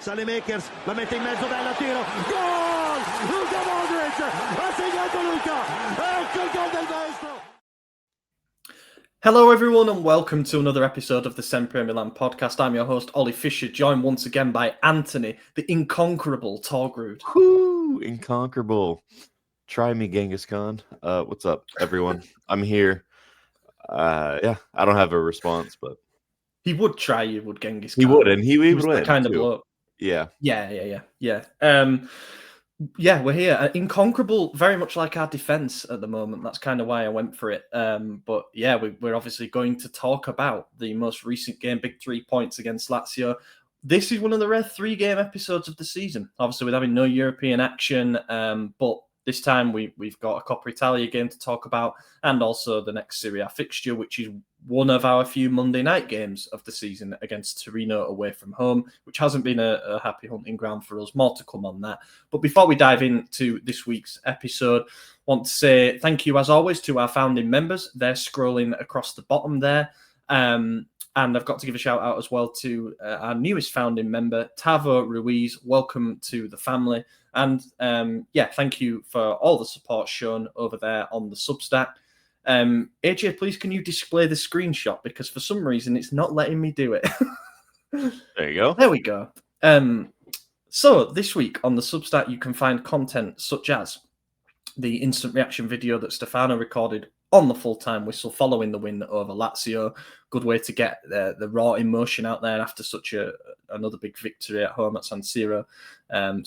Makers la mette in mezzo, bella tiro, gol! Luka Modric ha segnato Luka, ecco il gol del maestro. Hello everyone and welcome to another episode of the SempreMilan podcast. I'm your host Oli Fisher, joined once again by Anthony, the inconquerable Torgrud. Whoo, inconquerable. Try me, Genghis Khan. What's up, everyone? I'm here. I don't have a response, but He would try you, would Genghis Khan. he would, and he would was win. the kind too. of bloke. Yeah. We're here. Inconquerable, very much like our defence at the moment. That's kind of why I went for it. But yeah, we're obviously going to talk about the most recent game, big 3 points against Lazio. This is one of the rare 3-game episodes of the season. Obviously, with having no European action, but this time we've got a Coppa Italia game to talk about, and also the next Serie A fixture, which is one of our few Monday night games of the season against Torino away from home, which hasn't been a happy hunting ground for us. More to come on that. But before we dive into this week's episode, I want to say thank you, as always, to our founding members. They're scrolling across the bottom there. And I've got to give a shout out as well to our newest founding member, Tavo Ruiz. Welcome to the family. And thank you for all the support shown over there on the Substack. AJ, please, can you display the screenshot? Because for some reason, it's not letting me do it. There you go. There we go. So this week on the Substack, you can find content such as the instant reaction video that Stefano recorded on the full-time whistle following the win over Lazio. Good way to get the raw emotion out there after such another big victory at home at San Siro.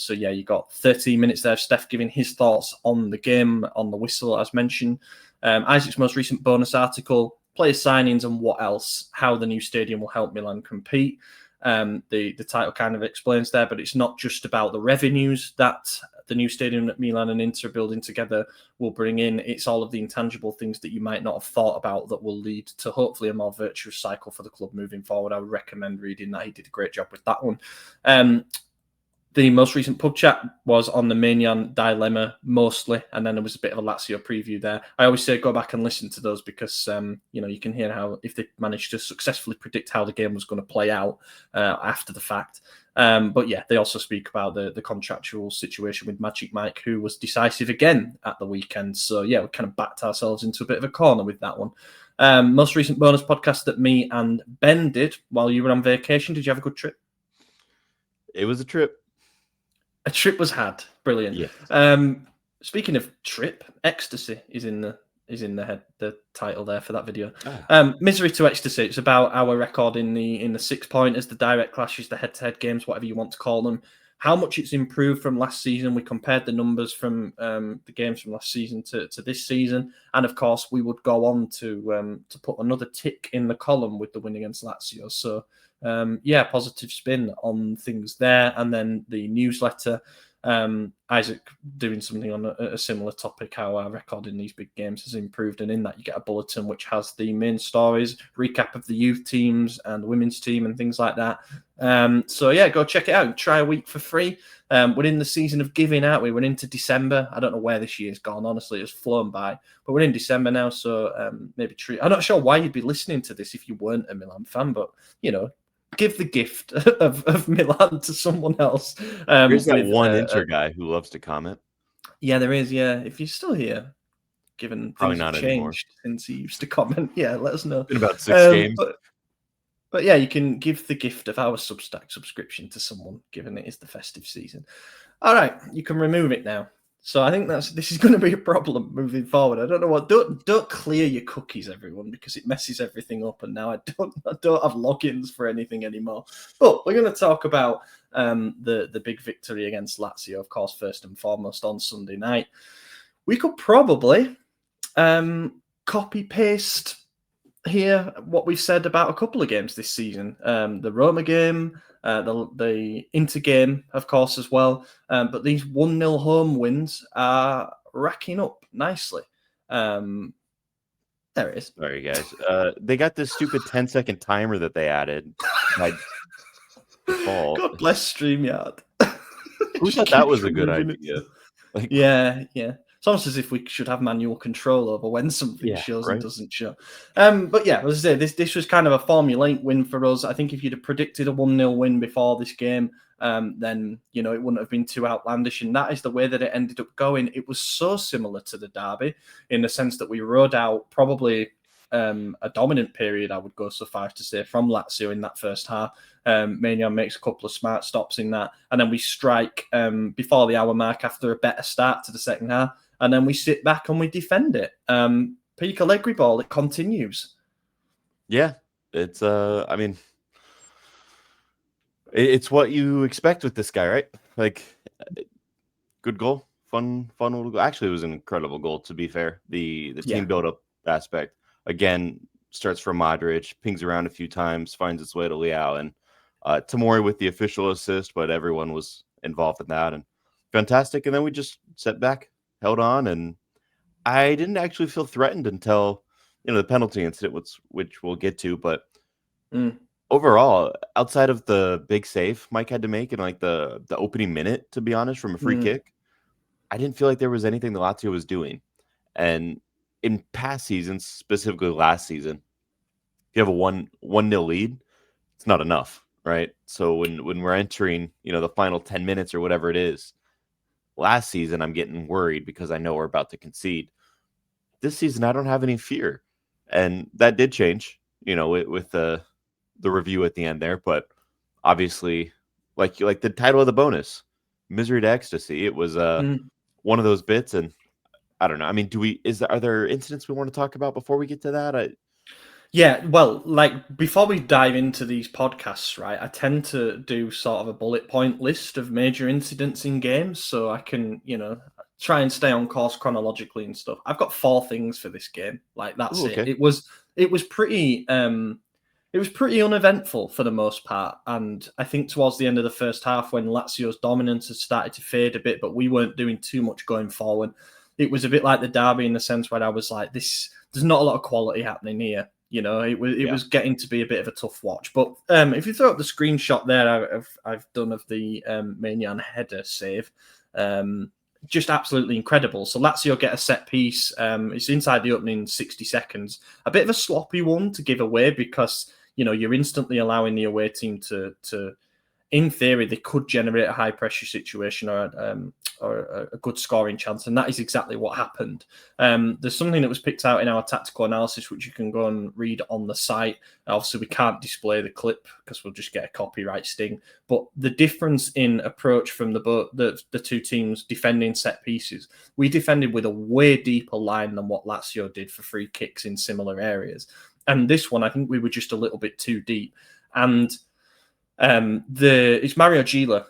You got 13 minutes there of Steph giving his thoughts on the game, on the whistle, as mentioned. Isaac's most recent bonus article, player signings and what else, how the new stadium will help Milan compete. The title kind of explains there, but it's not just about the revenues that the new stadium that Milan and Inter are building together will bring in. It's all of the intangible things that you might not have thought about that will lead to hopefully a more virtuous cycle for the club moving forward. I would recommend reading that. He did a great job with that one. The most recent pub chat was on the Maignan dilemma mostly, and then there was a bit of a Lazio preview there. I always say go back and listen to those because you can hear how if they managed to successfully predict how the game was going to play out after the fact. They also speak about the contractual situation with Magic Mike, who was decisive again at the weekend. So we kind of backed ourselves into a bit of a corner with that one. Most recent bonus podcast that me and Ben did while you were on vacation. Did you have a good trip? It was a trip. A trip was had. Brilliant. Yeah. Speaking of trip, ecstasy is in the title there for that video. Misery to ecstasy. It's about our record in the 6 pointers, the direct clashes, the head-to-head games, whatever you want to call them. How much it's improved from last season. We compared the numbers from the games from last season to this season, and of course we would go on to put another tick in the column with the win against Lazio. So. Positive spin on things there. And then the newsletter, Isaac doing something on a similar topic, how our record in these big games has improved. And in that, you get a bulletin which has the main stories, recap of the youth teams and the women's team and things like that. Go check it out. Try a week for free. We're in the season of giving out. We went into December. I don't know where this year's gone. Honestly, it's flown by. But we're in December now, so maybe treat. I'm not sure why you'd be listening to this if you weren't a Milan fan, but give the gift of Milan to someone else. There's that one Inter guy who loves to comment. Yeah, there is. Yeah, if you're still here, given probably things not have anymore changed since he used to comment. Yeah, let us know. Been about 6 games. But you can give the gift of our Substack subscription to someone, given it is the festive season. All right, you can remove it now. So I think this is going to be a problem moving forward. I don't know what. Don't clear your cookies, everyone, because it messes everything up. And now I don't have logins for anything anymore. But we're going to talk about the big victory against Lazio, of course, first and foremost on Sunday night. We could probably copy paste here what we've said about a couple of games this season. The Roma game. The Inter game, of course, as well. But these 1-0 home wins are racking up nicely. There it is. Sorry, guys. They got this stupid 10-second timer that they added by default. God bless StreamYard. Who thought that was a good idea? Yeah. It's almost as if we should have manual control over when something shows right. and doesn't show. But yeah, as I say, this was kind of a Formula 8 win for us. I think if you'd have predicted a 1-0 win before this game, then it wouldn't have been too outlandish. And that is the way that it ended up going. It was so similar to the derby in the sense that we rode out probably a dominant period, I would go so far as to say, from Lazio in that first half. Maignan makes a couple of smart stops in that, and then we strike before the hour mark after a better start to the second half, and then we sit back and we defend it. Peak Allegri ball, it continues. Yeah, it's I mean, it's what you expect with this guy, right? Like, good goal, fun little goal. Actually, it was an incredible goal, to be fair. The team build-up aspect, again, starts from Modric, pings around a few times, finds its way to Leao, and Tomori with the official assist, but everyone was involved in that, and fantastic. And then we just sat back, held on, and I didn't actually feel threatened until the penalty incident, which we'll get to. But overall, outside of the big save Mike had to make in like the opening minute, to be honest, from a free kick, I didn't feel like there was anything the Lazio was doing. And in past seasons, specifically last season, if you have a 1-0 lead, it's not enough, right? So when we're entering, the final 10 minutes or whatever it is, last season I'm getting worried because I know we're about to concede. This season I don't have any fear, and that did change, with the review at the end there. But obviously, like the title of the bonus, misery to ecstasy. It was one of those bits, and I don't know. I mean, are there incidents we want to talk about before we get to that? Yeah, well, like before we dive into these podcasts, right, I tend to do sort of a bullet point list of major incidents in games so I can, try and stay on course chronologically and stuff. I've got 4 things for this game. Like that's it. It was pretty uneventful for the most part. And I think towards the end of the first half, when Lazio's dominance had started to fade a bit, but we weren't doing too much going forward, it was a bit like the derby in the sense where I was like, there's not a lot of quality happening here. It was getting to be a bit of a tough watch. But if you throw up the screenshot there, I've done of the Maignan header save, just absolutely incredible. So Lazio get a set piece. It's inside the opening 60 seconds. A bit of a sloppy one to give away because you're instantly allowing the away team to in theory, they could generate a high pressure situation or a good scoring chance, and that is exactly what happened. There's something that was picked out in our tactical analysis, which you can go and read on the site. Obviously, we can't display the clip because we'll just get a copyright sting. But the difference in approach from the two teams defending set pieces, we defended with a way deeper line than what Lazio did for free kicks in similar areas. And this one, I think we were just a little bit too deep. And it's Mario Gila.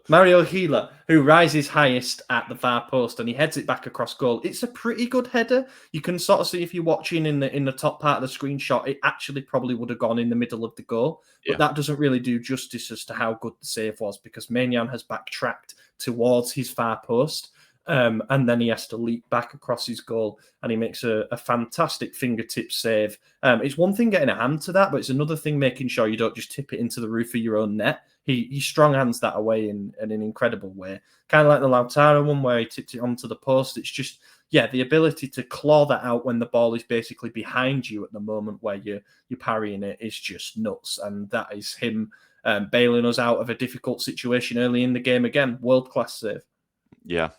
Mario Gila, who rises highest at the far post and he heads it back across goal. It's a pretty good header. You can sort of see if you're watching in the top part of the screenshot, it actually probably would have gone in the middle of the goal. But that doesn't really do justice as to how good the save was because Maignan has backtracked towards his far post. And then he has to leap back across his goal and he makes a fantastic fingertip save. It's one thing getting a hand to that, but it's another thing making sure you don't just tip it into the roof of your own net. He strong hands that away in an incredible way. Kind of like the Lautaro one where he tipped it onto the post. It's just, the ability to claw that out when the ball is basically behind you at the moment where you're parrying it is just nuts. And that is him bailing us out of a difficult situation early in the game again. World-class save. Yeah.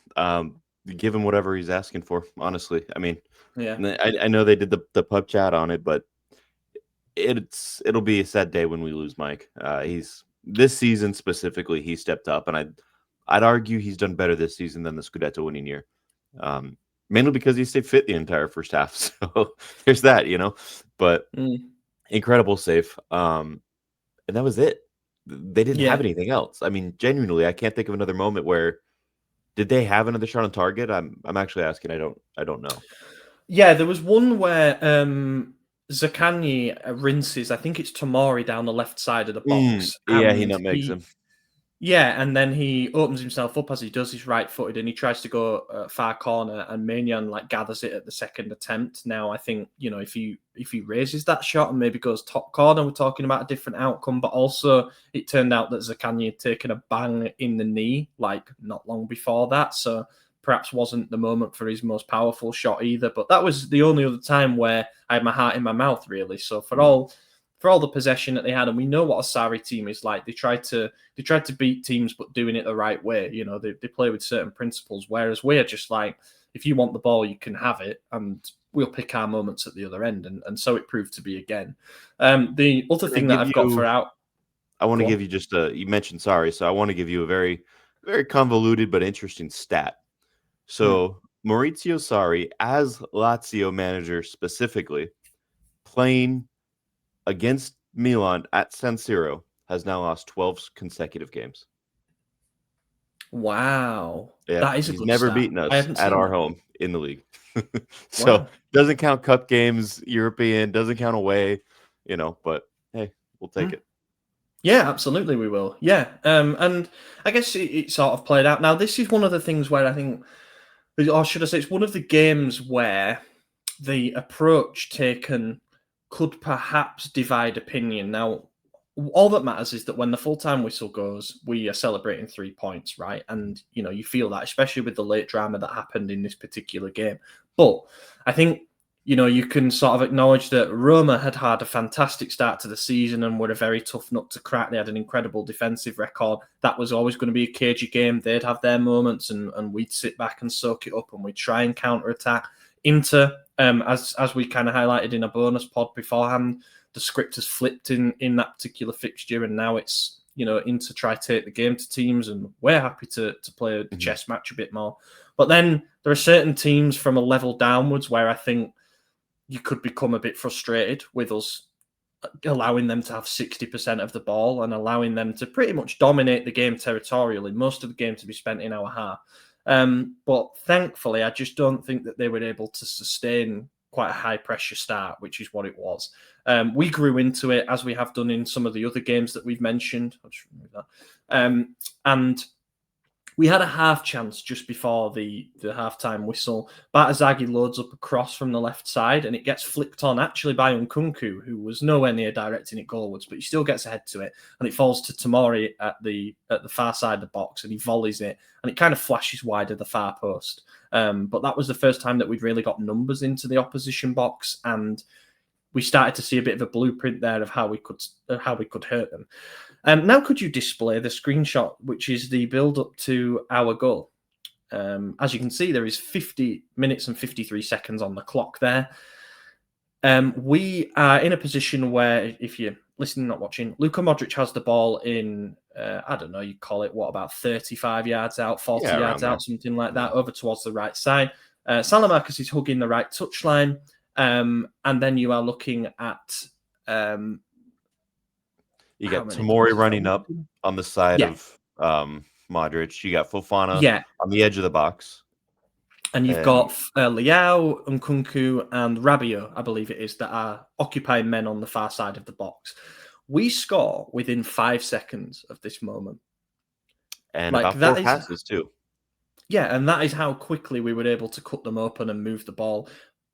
Give him whatever he's asking for, honestly. I mean, I know they did the pub chat on it, but it'll be a sad day when we lose Mike. This season specifically, he stepped up, and I'd argue he's done better this season than the Scudetto winning year. Mainly because he stayed fit the entire first half. So there's that, But incredible save. And that was it. They didn't have anything else. I mean, genuinely, I can't think of another moment where. Did they have another shot on target? I'm actually asking. I don't know. Yeah, there was one where Zaccagni rinses. I think it's Tomori down the left side of the box. He nutmegs him. Yeah, and then he opens himself up as he does. He's right-footed, and he tries to go far corner, and Maignan like gathers it at the second attempt. Now, I think if he raises that shot and maybe goes top corner, we're talking about a different outcome. But also, it turned out that Zaccagni had taken a bang in the knee like not long before that, so perhaps wasn't the moment for his most powerful shot either. But that was the only other time where I had my heart in my mouth, really. So for all the possession that they had, and we know what a Sarri team is like. They tried to beat teams, but doing it the right way. They play with certain principles, whereas we're just like, if you want the ball, you can have it, and we'll pick our moments at the other end. And so it proved to be again. The other thing that I've got for out, I want to give you just you mentioned Sarri, so I want to give you a very, very convoluted but interesting stat. So Maurizio Sarri, as Lazio manager specifically, playing against Milan at San Siro, has now lost 12 consecutive games. Wow. Yeah, That is a he's good never stat. beaten us at our home in the league. So Wow. doesn't count cup games, European, doesn't count away, but hey, we'll take it. Yeah, absolutely we will. Yeah. And I guess it sort of played out. Now, this is one of the things where I think, or should I say, it's one of the games where the approach taken could perhaps divide opinion. Now, all that matters is that when the full-time whistle goes, we are celebrating 3 points, right? And, you feel that, especially with the late drama that happened in this particular game. But I think, you can sort of acknowledge that Roma had had a fantastic start to the season and were a very tough nut to crack. They had an incredible defensive record. That was always going to be a cagey game. They'd have their moments, and we'd sit back and soak it up, and we'd try and counter-attack. Inter, as we kind of highlighted in a bonus pod beforehand, the script has flipped in that particular fixture, and now it's Inter try to take the game to teams, and we're happy to play the chess match a bit more. But then there are certain teams from a level downwards where I think you could become a bit frustrated with us allowing them to have 60% of the ball and allowing them to pretty much dominate the game territorially, most of the game to be spent in our half. But thankfully, I just don't think that they were able to sustain quite a high pressure start, which is what it was. We grew into it as we have done in some of the other games that we've mentioned. I'll just remove that. And we had a half chance just before the halftime whistle. Bartazagi loads up a cross from the left side, and it gets flicked on actually by Nkunku, who was nowhere near directing it goalwards, but he still gets ahead to it, and it falls to Tomori at the far side of the box, and he volleys it, and it kind of flashes wide of the far post. But that was the first time that we'd really got numbers into the opposition box, and we started to see a bit of a blueprint there of how we could hurt them. Now, could you display the screenshot, which is the build-up to our goal? As you can see, there is 50 minutes and 53 seconds on the clock there. We are in a position where, if you're listening, not watching, Luka Modric has the ball in, I don't know, you call it, about 35 yards out, 40 yards out, something like that, over towards the right side. Salamakis is hugging the right touchline. And then you are looking at... you got Tomori running up on the side of Modric. You got Fofana on the edge of the box. And you've got Leao, Nkunku, and Rabiot, I believe it is, that are occupying men on the far side of the box. We score within 5 seconds of this moment. And about 4 passes, too. Yeah, and that is how quickly we were able to cut them open and move the ball.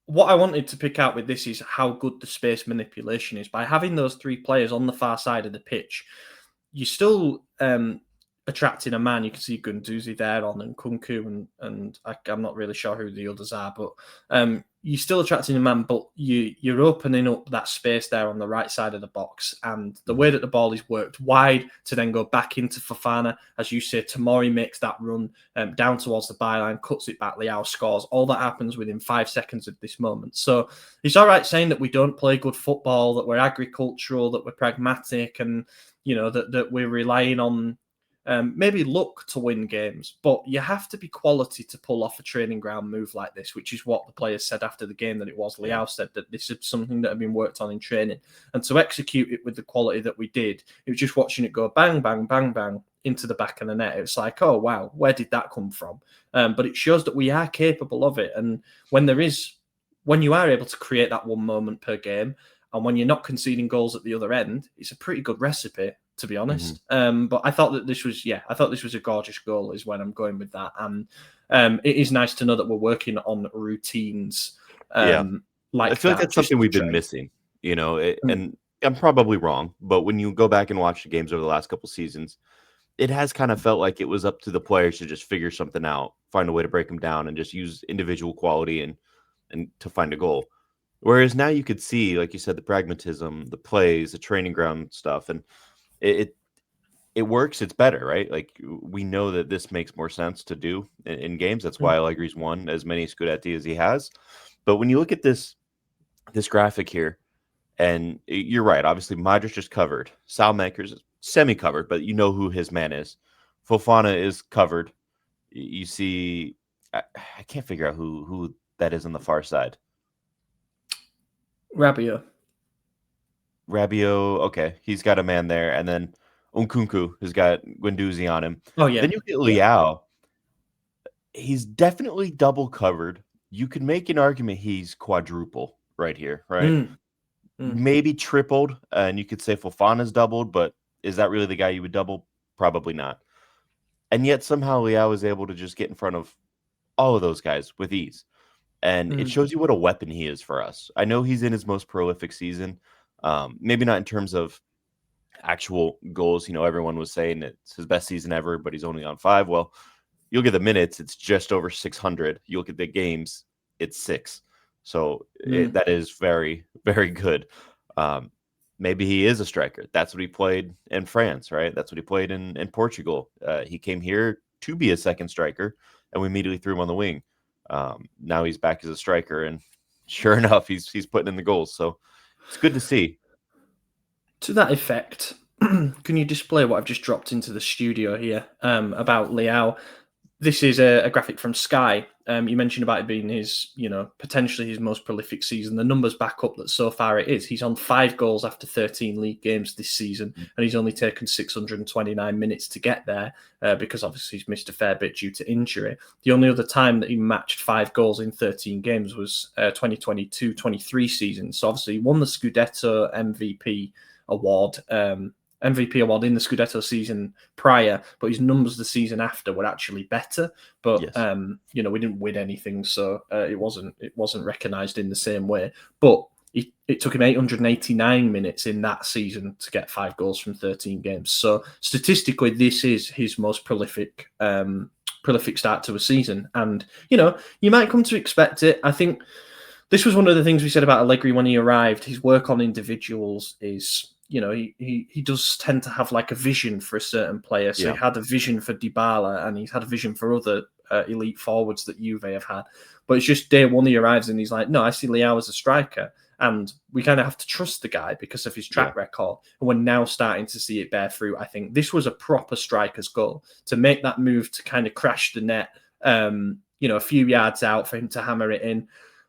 What I wanted to pick out with this is how good the space manipulation is. By having those 3 players on the far side of the pitch, you're still attracting a man. You can see Guendouzi there on Nkunku, and I'm not really sure who the others are, but you're still attracting a man, but you're opening up that space there on the right side of the box. And the way that the ball is worked wide to then go back into Fofana, as you say, Tomori makes that run down towards the byline, cuts it back, Leao scores. All that happens within 5 seconds of this moment. So it's all right saying that we don't play good football, that we're agricultural, that we're pragmatic, and that we're relying on maybe luck to win games, but you have to be quality to pull off a training ground move like this, which is what the players said after the game that it was. Leao said that this is something that had been worked on in training, and to execute it with the quality that we did, it was just watching it go bang, bang, bang, bang into the back of the net. It's like, oh, wow, where did that come from? But it shows that we are capable of it. And when you are able to create that one moment per game, and when you're not conceding goals at the other end, it's a pretty good recipe to be honest. But I thought that this was a gorgeous goal is when I'm going with that. And it is nice to know that we're working on routines. Like I feel like that, that's something we've been missing, and I'm probably wrong, but when you go back and watch the games over the last couple seasons, it has kind of felt like it was up to the players to just figure something out, find a way to break them down, and just use individual quality and to find a goal. Whereas now you could see, like you said, the pragmatism, the plays, the training ground stuff, and it works. It's better, right? Like we know that this makes more sense to do in games. That's why Allegri's won as many Scudetti as he has. But when you look at this graphic here, and you're right, obviously Modric just covered. Salmakers is semi-covered, but you know who his man is. Fofana is covered. You see, I can't figure out who that is on the far side. Rabiot, okay, he's got a man there, and then Nkunku has got Guendouzi on him. Oh yeah. Then you get Leao. He's definitely double covered. You could make an argument he's quadruple right here, right? Maybe tripled, and you could say Fofana's doubled, but is that really the guy you would double? Probably not. And yet somehow Leao is able to just get in front of all of those guys with ease. And it shows you what a weapon he is for us. I know he's in his most prolific season. Maybe not in terms of actual goals. Everyone was saying it's his best season ever, but he's only on 5. Well, you'll get the minutes. It's just over 600. You look at the games, it's 6. So that is very, very good. Maybe he is a striker. That's what he played in France, right? That's what he played in Portugal. He came here to be a second striker, and we immediately threw him on the wing. Now he's back as a striker, and sure enough, he's putting in the goals. So it's good to see. To that effect, can you display what I've just dropped into the studio here about Leao? This is a graphic from Sky. You mentioned about it being his, potentially his most prolific season. The numbers back up that so far it is. He's on 5 goals after 13 league games this season, and he's only taken 629 minutes to get there because obviously he's missed a fair bit due to injury. The only other time that he matched 5 goals in 13 games was 2022-23 season. So obviously he won the Scudetto MVP award. MVP award in the Scudetto season prior, but his numbers the season after were actually better. But yes. We didn't win anything, so it wasn't recognised in the same way. But it took him 889 minutes in that season to get 5 goals from 13 games. So statistically, this is his most prolific start to a season, and you might come to expect it. I think this was one of the things we said about Allegri when he arrived. His work on individuals is. He does tend to have like a vision for a certain player. So he had a vision for Dybala, and he's had a vision for other elite forwards that Juve have had. But it's just day one he arrives and he's like, no, I see Leao as a striker. And we kind of have to trust the guy because of his track record. And we're now starting to see it bear fruit. I think this was a proper striker's goal to make that move to kind of crash the net, a few yards out for him to hammer it in.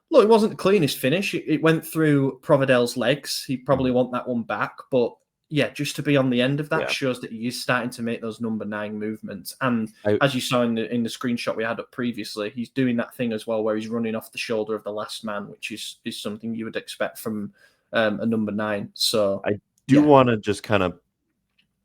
Look, it wasn't the cleanest finish. It went through Provedel's legs. He'd probably want that one back. But yeah, just to be on the end of that shows that he is starting to make those number 9 movements. And as you saw in the screenshot we had up previously, he's doing that thing as well where he's running off the shoulder of the last man, which is something you would expect from a number 9. So I do want to just kind of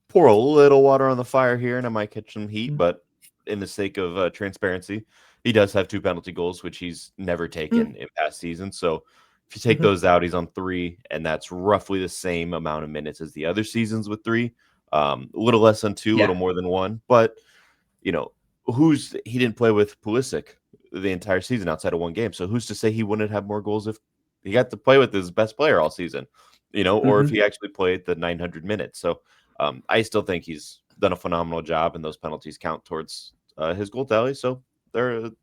pour a little water on the fire here, and I might catch some heat, but in the sake of transparency, he does have 2 penalty goals, which he's never taken in past seasons. So if you take those out, he's on 3, and that's roughly the same amount of minutes as the other seasons with 3. A little less than 2, a little more than 1. But, he didn't play with Pulisic the entire season outside of 1 game. So who's to say he wouldn't have more goals if he got to play with his best player all season, or if he actually played the 900 minutes. So I still think he's done a phenomenal job, and those penalties count towards his goal tally. So it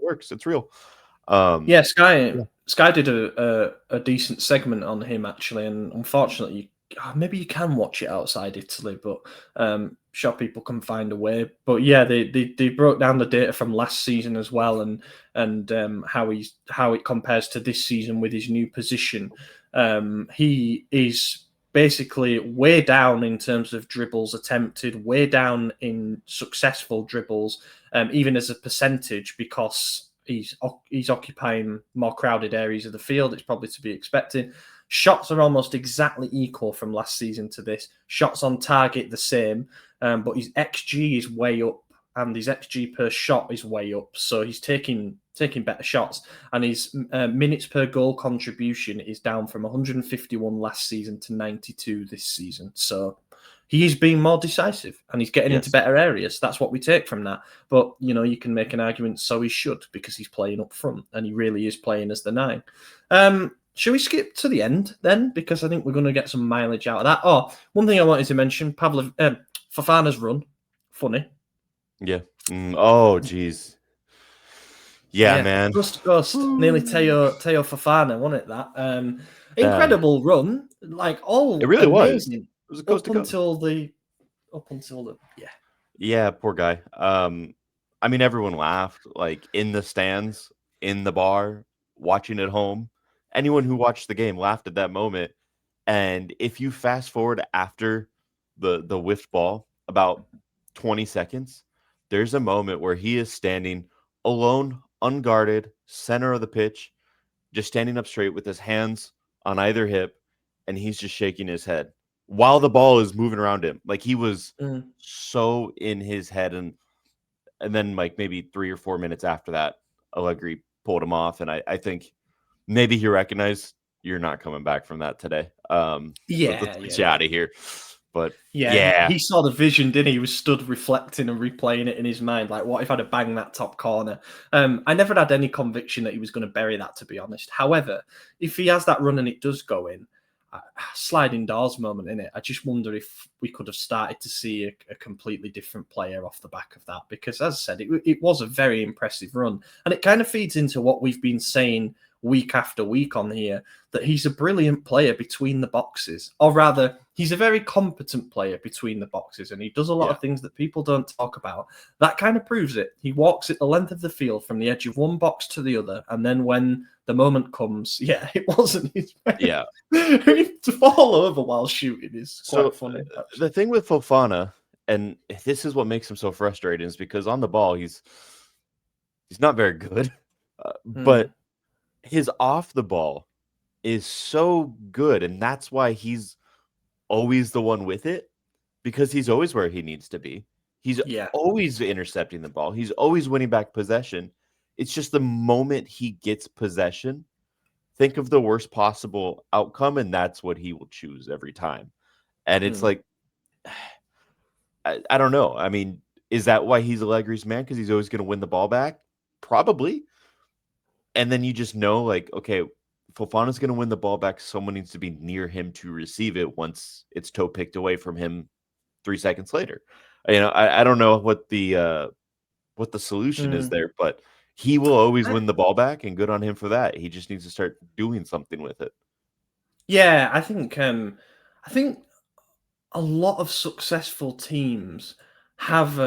works. It's real. Sky did a decent segment on him actually, and unfortunately, maybe you can watch it outside Italy, but sure people can find a way. But yeah, they broke down the data from last season as well, and how it compares to this season with his new position. He is basically way down in terms of dribbles attempted, way down in successful dribbles, even as a percentage, because he's occupying more crowded areas of the field. It's probably to be expected. Shots are almost exactly equal from last season to this. Shots on target the same, but his XG is way up, and his XG per shot is way up. So he's taking better shots, and his minutes per goal contribution is down from 151 last season to 92 this season. So he is being more decisive, and he's getting into better areas. That's what we take from that. But, you can make an argument so he should, because he's playing up front, and he really is playing as the 9. Shall we skip to the end then? Because I think we're going to get some mileage out of that. Oh, one thing I wanted to mention, Fofana's run. Funny. Yeah. Oh, geez. Yeah, man. Ghost. Nearly Teo Fofana, wasn't it, that? Incredible run. Like, it really amazing. Was. It was up until the Yeah, poor guy. I mean, everyone laughed, like, in the stands, in the bar, watching at home. Anyone who watched the game laughed at that moment. And if you fast forward after the whiffed ball about 20 seconds, there's a moment where he is standing alone, unguarded, center of the pitch, just standing up straight with his hands on either hip, and he's just shaking his head while the ball is moving around him. Like, he was so in his head. And then, like, maybe 3 or 4 minutes after that, Allegri pulled him off. And I think maybe he recognized, you're not coming back from that today. Let's get you out of here. But he saw the vision, didn't he? He was stood reflecting and replaying it in his mind. Like, what if I'd have banged that top corner? I never had any conviction that he was going to bury that, to be honest. However, if he has that run and it does go in, sliding doors moment in it, I just wonder if we could have started to see a completely different player off the back of that. Because, as I said, it was a very impressive run. And it kind of feeds into what we've been saying week after week on here, that he's a brilliant player between the boxes, or rather, he's a very competent player between the boxes, and he does a lot of things that people don't talk about. That kind of proves it. He walks it the length of the field from the edge of one box to the other, and then when the moment comes, it wasn't his way. Yeah. To fall over while shooting is quite funny. The thing with Fofana, and this is what makes him so frustrating, is because on the ball, he's not very good, but his off the ball is so good, and that's why he's always the one with it, because he's always where he needs to be. He's always intercepting the ball. He's always winning back possession. It's just the moment he gets possession, think of the worst possible outcome, and that's what he will choose every time. And it's like, I don't know. I mean, is that why he's Allegri's man? Because he's always going to win the ball back? Probably. And then you just know, like, okay, Fofana's going to win the ball back. Someone needs to be near him to receive it once it's toe picked away from him 3 seconds later. I don't know what the solution is there, but he will always win the ball back, and good on him for that. He just needs to start doing something with it. Yeah, I think a lot of successful teams have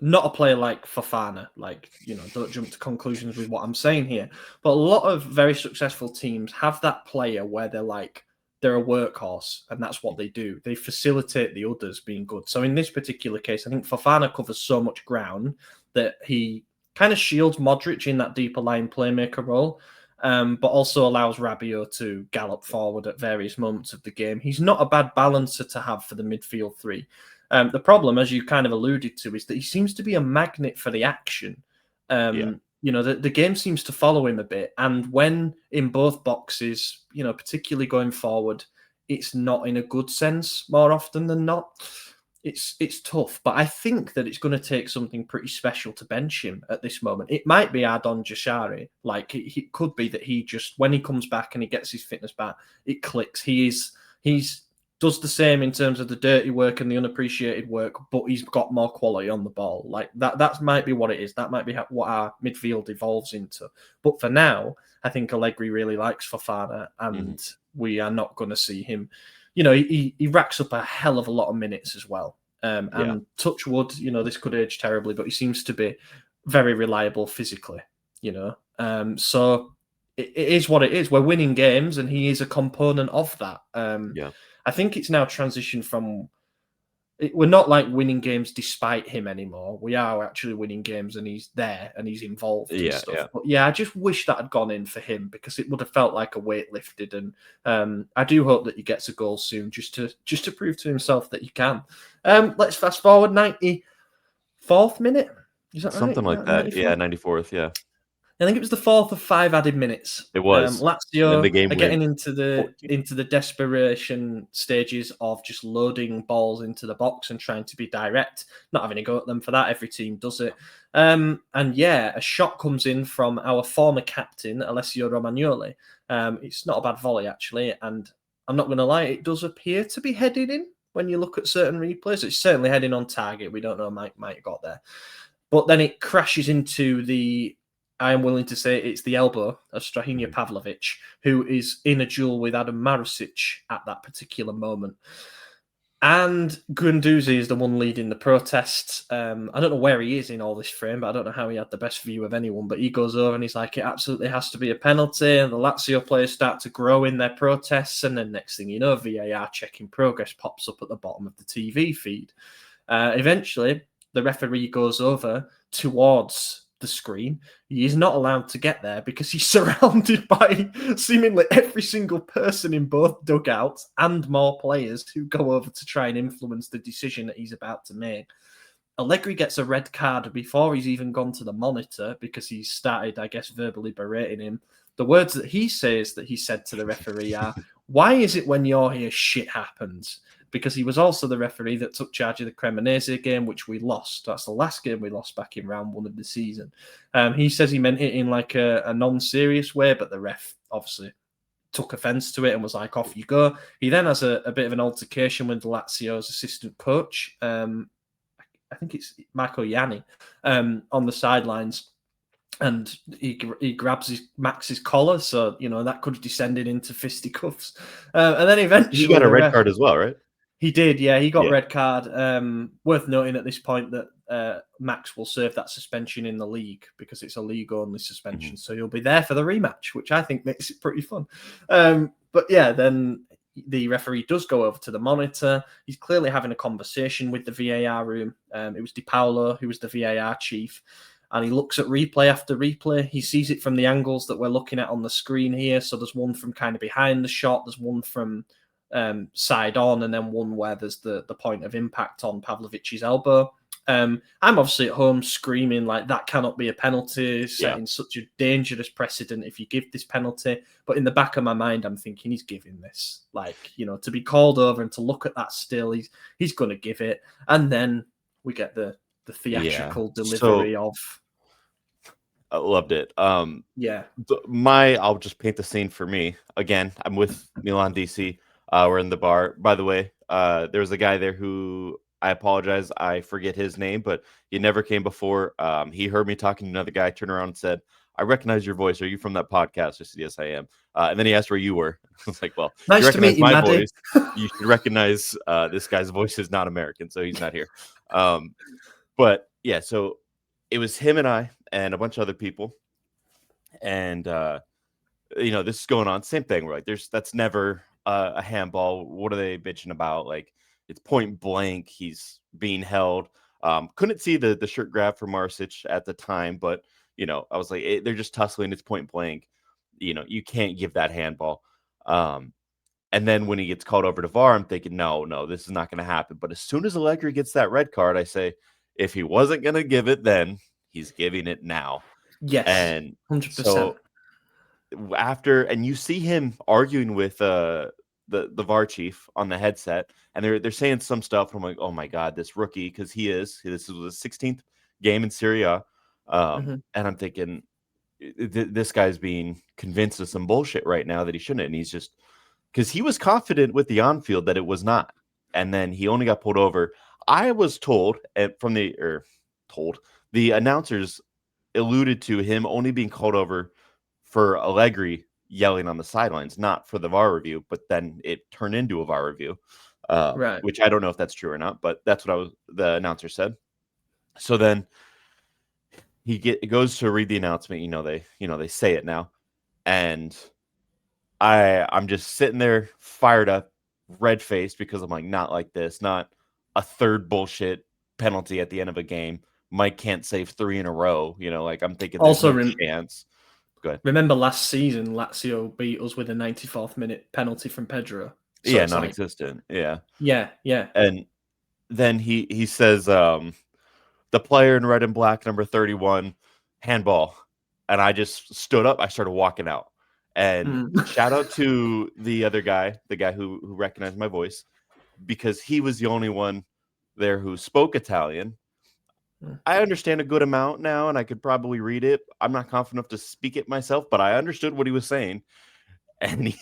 not a player like Fofana, like, don't jump to conclusions with what I'm saying here, but a lot of very successful teams have that player where they're a workhorse, and that's what they do. They facilitate the others being good. So in this particular case, I think Fofana covers so much ground that he kind of shields Modric in that deeper line playmaker role, but also allows Rabiot to gallop forward at various moments of the game. He's not a bad balancer to have for the midfield three. The problem, as you kind of alluded to, is that he seems to be a magnet for the action. The game seems to follow him a bit. And when in both boxes, particularly going forward, it's not in a good sense more often than not. It's tough. But I think that it's going to take something pretty special to bench him at this moment. It might be Ardon Jashari. Like, it could be that he just, when he comes back and he gets his fitness back, it clicks. He's does the same in terms of the dirty work and the unappreciated work, but he's got more quality on the ball. Like, that might be what it is. That might be what our midfield evolves into. But for now, I think Allegri really likes Fofana, and we are not going to see him. He racks up a hell of a lot of minutes as well. And touch wood, this could age terribly, but he seems to be very reliable physically, So it is what it is. We're winning games, and he is a component of that. I think it's now transitioned from we're not like winning games despite him anymore. We are actually winning games, and he's there and he's involved and Yeah, stuff. yeah. But yeah, I just wish that had gone in for him because it would have felt like a weight lifted. And I do hope that he gets a goal soon, just to prove to himself that he can. Let's fast forward 94th minute. Is that right? Something like that. 94th? Yeah, 94th. Yeah, I think it was the 4th of 5 added minutes. it was. And the Lazio game are getting went into the 14. desperation stages of just loading balls into the box and trying to be direct, not having a go at them for that. Every team does it. And yeah, a shot comes in from our former captain, Alessio Romagnoli. It's not a bad volley, actually. And I'm not going to lie, it does appear to be heading in when you look at certain replays. It's certainly heading on target. We don't know, might have got there. But then it crashes into I am willing to say it's the elbow of Strahinja Pavlovic, who is in a duel with Adam Marusic at that particular moment. And Guendouzi is the one leading the protests. I don't know where he is in all this frame, but I don't know how he had the best view of anyone. But he goes over and he's like, it absolutely has to be a penalty. And the Lazio players start to grow in their protests. And then next thing you know, VAR checking progress pops up at the bottom of the TV feed. Eventually, the referee goes over towards the screen. He is not allowed to get there because he's surrounded by seemingly every single person in both dugouts and more players who go over to try and influence the decision that he's about to make. Allegri gets a red card before he's even gone to the monitor because he's started, I guess, verbally berating him. The words that he says that he said to the referee are, "Why is it when you're here shit happens?" Because he was also the referee that took charge of the Cremonese game, which we lost. That's the last game we lost back in round 1 of the season. He says he meant it in like a non-serious way, but the ref obviously took offence to it and was like, off you go. He then has a bit of an altercation with Lazio's assistant coach. I think it's Marco Yanni on the sidelines. And he grabs Max's collar, so that could have descended into fisticuffs. And then eventually he got a red card as well, right? He did, yeah. He got red card. Worth noting at this point that Max will serve that suspension in the league because it's a league-only suspension. So he'll be there for the rematch, which I think makes it pretty fun. But yeah, then the referee does go over to the monitor. He's clearly having a conversation with the VAR room. It was Di Paolo who was the VAR chief. And he looks at replay after replay. He sees it from the angles that we're looking at on the screen here. So there's one from kind of behind the shot. There's one from side on, and then one where there's the point of impact on Pavlovic's elbow. I'm obviously at home screaming like that cannot be a penalty, setting such a dangerous precedent if you give this penalty. But in the back of my mind, I'm thinking he's giving this. Like, to be called over and to look at that still, he's going to give it. And then we get the theatrical delivery of. I loved it. I'll just paint the scene for me. Again, I'm with Milan DC. We're in the bar. By the way, there was a guy there who, I apologize, I forget his name, but he never came before. He heard me talking to another guy, turned around and said, "I recognize your voice. Are you from that podcast?" I said, "Yes, I am." And then he asked where you were. I was like, "Well, nice to meet you, my Maddie. voice. You should recognize this guy's voice is not American, so he's not here." But yeah, so it was him and I and a bunch of other people, and this is going on. Same thing. We're like, that's never a handball. What are they bitching about? Like, it's point blank. He's being held. Couldn't see the shirt grab from Marsic at the time, but I was like, they're just tussling. It's point blank. You can't give that handball. And then when he gets called over to VAR, I'm thinking, no, this is not going to happen. But as soon as Allegri gets that red card, I say, if he wasn't going to give it then, he's giving it now. Yes, and 100%. So and you see him arguing with the VAR chief on the headset, and they're saying some stuff. I'm like, oh my god, this rookie, because this is his 16th game in Serie A, and I'm thinking this guy's being convinced of some bullshit right now that he shouldn't, and he's just because he was confident with the on-field that it was not, and then he only got pulled over. I was told the announcers alluded to him only being called over for Allegri yelling on the sidelines, not for the VAR review, but then it turned into a VAR review, right? Which I don't know if that's true or not, but that's what the announcer said. So then he goes to read the announcement. They say it now, and I'm just sitting there fired up, red faced, because I'm like, not like this, not a third bullshit penalty at the end of a game. Mike can't save 3 in a row. Like I'm thinking there's Also, no chance. Go ahead. remember last season, Lazio beat us with a 94th minute penalty from Pedro. So Yeah, it's non-existent. Yeah. And then he says, the player in red and black, number 31, handball. And I just stood up. I started walking out. And shout out to the other guy, the guy who recognized my voice, because he was the only one there who spoke Italian. I understand a good amount now, and I could probably read it. I'm not confident enough to speak it myself, but I understood what he was saying. And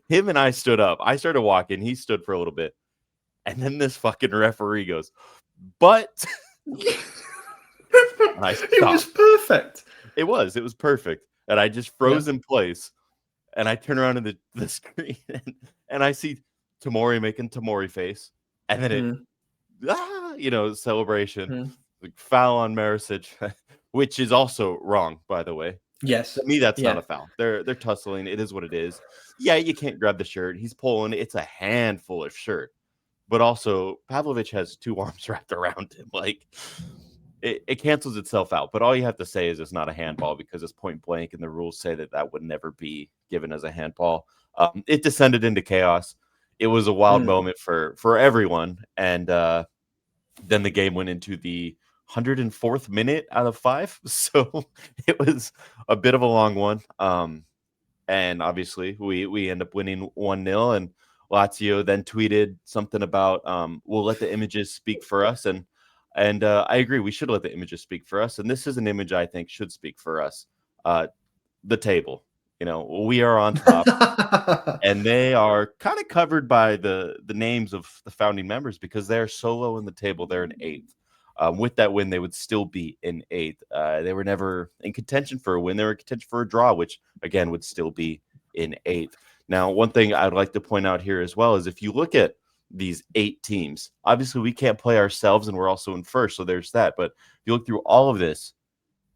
him and I stood up. I started walking. He stood for a little bit. And then this fucking referee goes, but... It was perfect. It was perfect. And I just froze in place. And I turn around in the screen and I see Tomori making Tomori face. And then celebration. Like foul on Maricic, which is also wrong, by the way. Yes. To me, that's not a foul. They're tussling. It is what it is. Yeah, you can't grab the shirt. He's pulling. It's a handful of shirt. But also, Pavlovic has 2 arms wrapped around him. Like, it cancels itself out. But all you have to say is it's not a handball because it's point blank, and the rules say that would never be given as a handball. It descended into chaos. It was a wild moment for everyone. And then the game went into the 104th minute out of 5. So it was a bit of a long one. And obviously, we end up winning 1-0. And Lazio then tweeted something about we'll let the images speak for us. And I agree, we should let the images speak for us. And this is an image I think should speak for us. The table. We are on top. And they are kind of covered by the names of the founding members because they're so low in the table. They're in 8th. With that win, they would still be in 8th. They were never in contention for a win. They were in contention for a draw, which, again, would still be in 8th. Now, one thing I'd like to point out here as well is if you look at these 8 teams, obviously we can't play ourselves and we're also in first, so there's that. But if you look through all of this,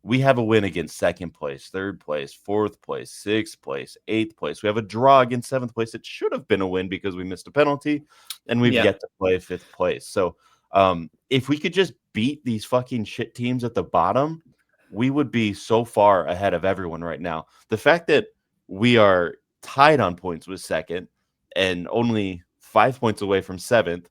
we have a win against 2nd place, 3rd place, 4th place, 6th place, 8th place. We have a draw against 7th place. It should have been a win because we missed a penalty, and we've yet to play 5th place. So if we could just beat these fucking shit teams at the bottom, we would be so far ahead of everyone right now. The fact that we are tied on points with 2nd and only 5 points away from 7th,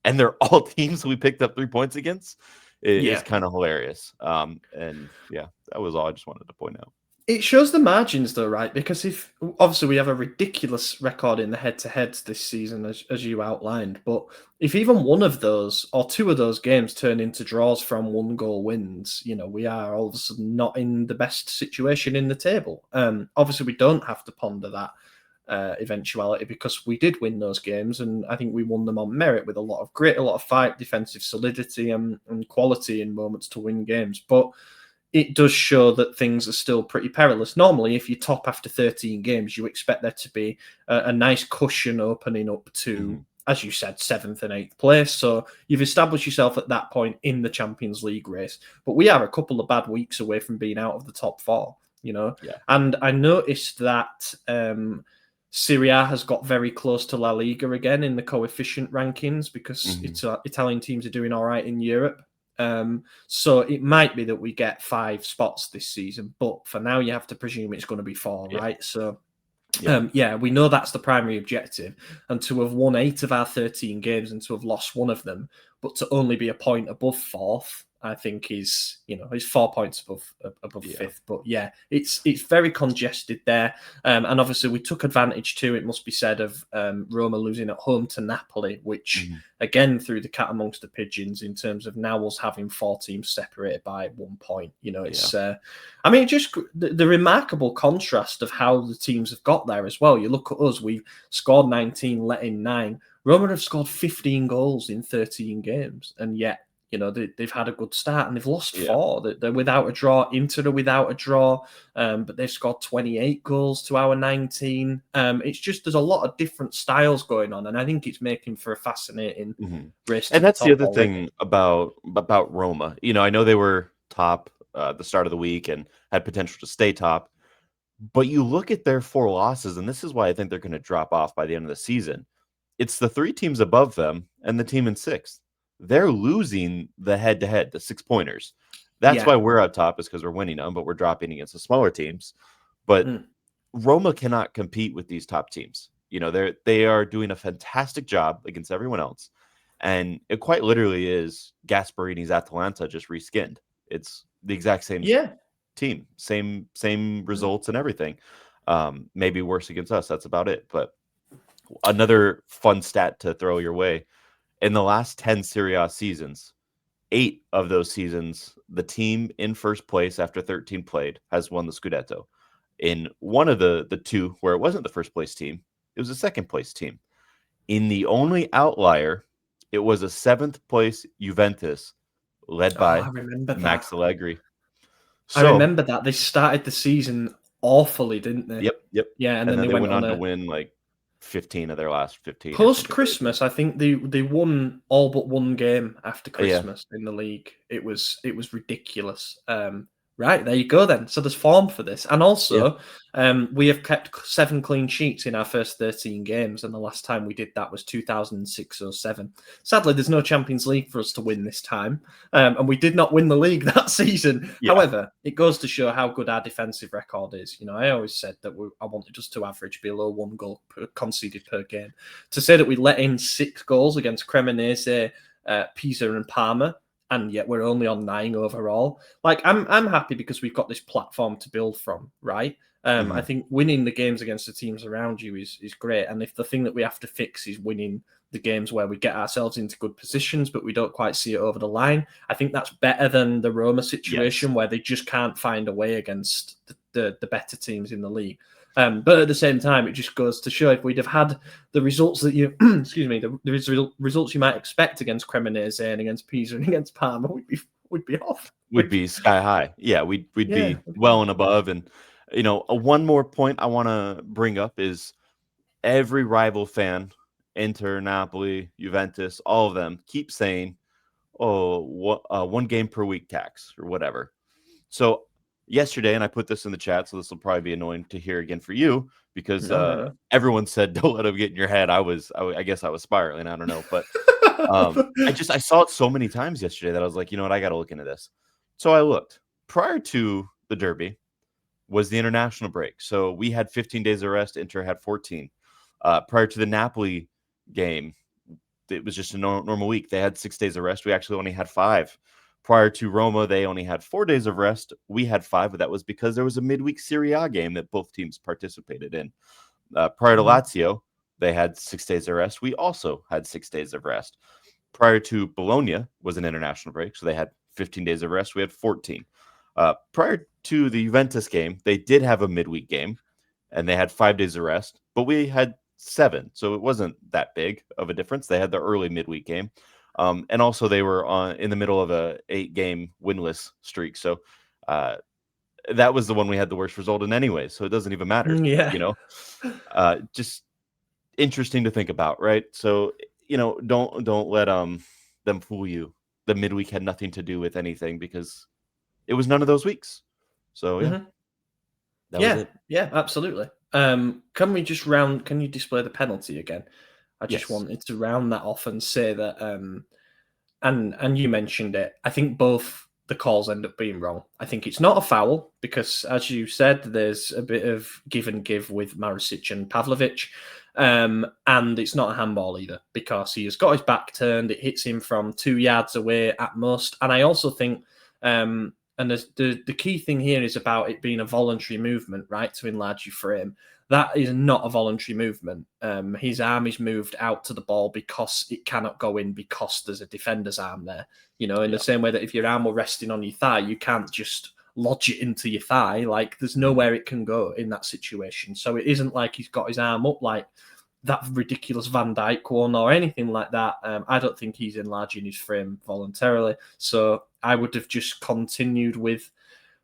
and they're all teams we picked up 3 points against, is kind of hilarious. And yeah, that was all I just wanted to point out. It shows the margins, though, right? Because if obviously we have a ridiculous record in the head-to-heads this season, as you outlined, but if even one of those or 2 of those games turn into draws from 1-goal wins, we are all of a sudden not in the best situation in the table. Obviously, we don't have to ponder that eventuality because we did win those games, and I think we won them on merit with a lot of grit, a lot of fight, defensive solidity, and quality in moments to win games. But it does show that things are still pretty perilous. Normally, if you top after 13 games, you expect there to be a nice cushion opening up to, as you said, 7th and 8th place. So you've established yourself at that point in the Champions League race. But we are a couple of bad weeks away from being out of the top 4, And I noticed that Serie A has got very close to La Liga again in the coefficient rankings because Italian teams are doing all right in Europe. So it might be that we get 5 spots this season, but for now you have to presume it's going to be 4, right? So we know that's the primary objective, and to have won 8 of our 13 games and to have lost 1 of them, but to only be a point above 4th, I think is 4 points above 5th. But yeah, it's very congested there, and obviously we took advantage too, it must be said, of Roma losing at home to Napoli, which again threw the cat amongst the pigeons in terms of now us having 4 teams separated by 1 point. It's just the remarkable contrast of how the teams have got there as well. You look at us, we scored 19, let in 9. Roma have scored 15 goals in 13 games, and yet they've had a good start and they've lost 4. They're without a draw. Inter are without a draw, but they've scored 28 goals to our 19. It's just there's a lot of different styles going on, and I think it's making for a fascinating race. And that's the other thing about Roma. I know they were top the start of the week and had potential to stay top, but you look at their 4 losses, and this is why I think they're going to drop off by the end of the season. It's the 3 teams above them and the team in 6th. they're losing the head-to-head, the 6-pointers. That's why we're up top, is because we're winning them, but we're dropping against the smaller teams. But Roma cannot compete with these top teams. You know, they are doing a fantastic job against everyone else. And it quite literally is Gasparini's Atalanta just reskinned. It's the exact same team, same results and everything. Maybe worse against us. That's about it. But another fun stat to throw your way: in the last 10 Serie A seasons, 8 of those seasons, the team in first place after 13 played has won the Scudetto. In one of the 2 where it wasn't the first place team, it was a second place team. In the only outlier, it was a 7th place Juventus led by Max Allegri. So, I remember that. They started the season awfully, didn't they? Yep. Yeah, and then they went on to win like 15 of their last 15. Post-Christmas, I think they won all but one game after Christmas in the league. It was ridiculous. Right, there you go then. So there's form for this. And also, we have kept 7 clean sheets in our first 13 games, and the last time we did that was 2006 or 7. Sadly, there's no Champions League for us to win this time, and we did not win the league that season. However, it goes to show how good our defensive record is. You know, I always said that I wanted us to average below 1 goal conceded per game. To say that we let in 6 goals against Cremonese, Pisa and Parma, and yet we're only on 9 overall. Like, I'm happy because we've got this platform to build from, right? I think winning the games against the teams around you is great. And if the thing that we have to fix is winning the games where we get ourselves into good positions, but we don't quite see it over the line, I think that's better than the Roma situation where they just can't find a way against the better teams in the league. But at the same time, it just goes to show if we'd have had the results that you, the results you might expect against Cremonese and against Pisa and against Parma, we'd be off. We'd be sky high. Yeah, we'd be well and above. And you know, one more point I want to bring up is every rival fan, Inter, Napoli, Juventus, all of them keep saying, "Oh, 1 game per week tax" or whatever. So yesterday, and I put this in the chat, so this will probably be annoying to hear again for you because everyone said don't let them get in your head. I guess I was spiraling. I don't know, but I saw it so many times yesterday that I was like, you know what, I got to look into this. So I looked. Prior to the derby was the international break, so we had 15 days of rest. Inter had 14. Prior to the Napoli game, it was just a normal week. They had 6 days of rest. We actually only had 5. Prior to Roma, they only had 4 days of rest. We had 5, but that was because there was a midweek Serie A game that both teams participated in. Prior to Lazio, they had 6 days of rest. We also had 6 days of rest. Prior to Bologna was an international break, so they had 15 days of rest. We had 14. Prior to the Juventus game, they did have a midweek game, and they had 5 days of rest, but we had 7, so it wasn't that big of a difference. They had the early midweek game. And also they were in the middle of a 8-game winless streak. So that was the one we had the worst result in anyway. So it doesn't even matter. You know, just interesting to think about. Right. So, you know, don't let them fool you. The midweek had nothing to do with anything because it was none of those weeks. So that was it. Yeah, absolutely. Can you display the penalty again? I just wanted to round that off and say that, and you mentioned it, I think both the calls end up being wrong. I think it's not a foul because, as you said, there's a bit of give and give with Maricic and Pavlovic, and it's not a handball either because he has got his back turned. It hits him from 2 yards away at most. And I also think, and the key thing here is about it being a voluntary movement, right, to enlarge your frame. That is not a voluntary movement. His arm is moved out to the ball because it cannot go in because there's a defender's arm there. You know, in the same way that if your arm were resting on your thigh, you can't just lodge it into your thigh. Like, there's nowhere it can go in that situation. So it isn't like he's got his arm up like that ridiculous Van Dijk one or anything like that. I don't think he's enlarging his frame voluntarily. So I would have just continued with